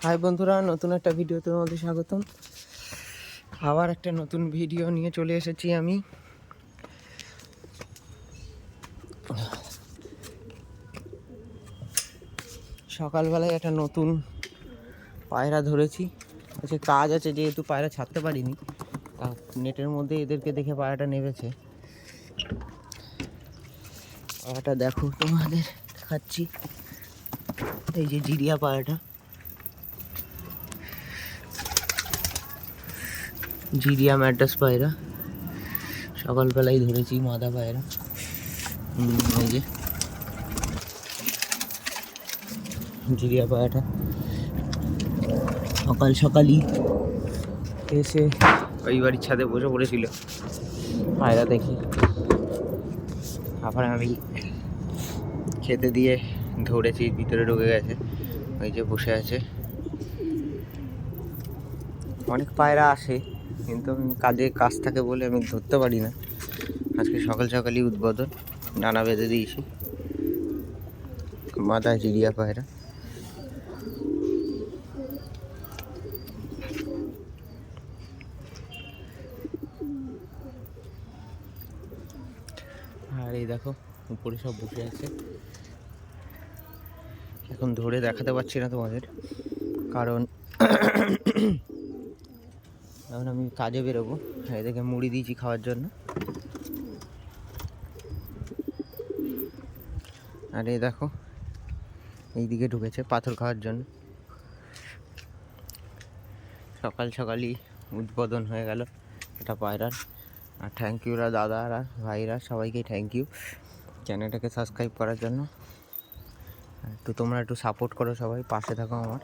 High বন্ধুরা, নতুন একটা ভিডিওতে তোমাদের স্বাগতম। আবার একটা নতুন ভিডিও নিয়ে চলে এসেছি আমি। সকালবেলায় একটা নতুন পায়রা ধরেছি। আচ্ছা, কাজ আছে যেহেতু পায়রা ছাড়তে পারিনি, নেটের মধ্যে এদেরকে দেখে পায়রাটা নেমেছে। পায়রাটা দেখো, তোমাদের দেখাচ্ছি। এই যে জিরিয়া পায়রাটা, জিরিয়া ম্যাড্রাস পায়রা সকালবেলায় ধরেছি, মাদা পায়রা। এই যে জিরিয়া পায়রাটা সকাল সকালই এসে ওই বাড়ির ছাদে বসে পড়েছিল পায়রা দেখে। আবার আমি খেতে দিয়ে ধরেছি, ভিতরে ঢুকে গেছে, ওই যে বসে আছে। অনেক পায়রা আসে কিন্তু আমি কাজ থাকে বলে আমি ধরতে পারি না। আজকে সকাল সকালই উদ্বোধন, ডানা বেঁধে দিয়েছি। মাথায় চিড়িয়া পায়রা। আর এই দেখো উপরে সব বসে আছে। এখন ধরে দেখাতে পারছি না তোমাদের, কারণ এখন আমি কাজে বেরোবো। এদিকে মুড়ি দিয়েছি খাওয়ার জন্য। আর এই দেখো এইদিকে ঢুকেছে পাথর খাওয়ার জন্য। সকাল সকালই উদ্বোধন হয়ে গেল এটা পায়রার। আর থ্যাংক ইউরা দাদারা, ভাইরা, সবাইকে থ্যাংক ইউ চ্যানেলটাকে সাবস্ক্রাইব করার জন্য। তোমরা একটু সাপোর্ট করো, সবাই পাশে থাকো আমার।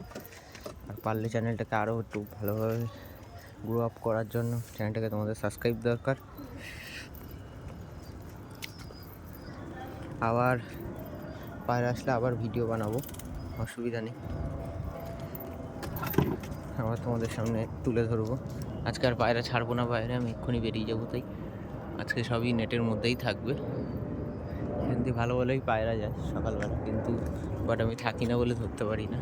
আর পারলে চ্যানেলটাকে আরও একটু ভালোভাবে গ্রো আপ করার জন্য চ্যানেলটাকে তোমাদের সাবস্ক্রাইব দরকার। আবার পায়রা আসলে আবার ভিডিও বানাবো, অসুবিধা নেই। আবার তোমাদের সামনে তুলে ধরবো। আজকে আর পায়রা ছাড়বো না, বাইরে আমি এক্ষুনি বেরিয়ে যাবো। তাই আজকে সবই নেটের মধ্যেই থাকবে। কিন্তু ভালো ভালোই পায়রা যায় সকালবেলা, কিন্তু বাট আমি থাকি না বলে ধরতে পারি না।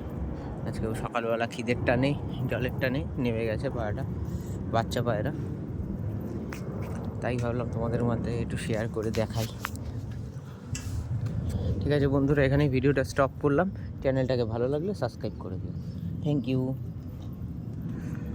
আজকে সকালবেলা খিদের টানে, জলের টানে নেমে গেছে পায়রাটা, বাচ্চা পায়রা। তাই ভাবলাম তোমাদের মধ্যে একটু শেয়ার করে দেখাই। ঠিক আছে বন্ধুরা, এখানেই ভিডিওটা স্টপ করলাম। চ্যানেলটাকে ভালো লাগলে সাবস্ক্রাইব করে দিও। Thank you.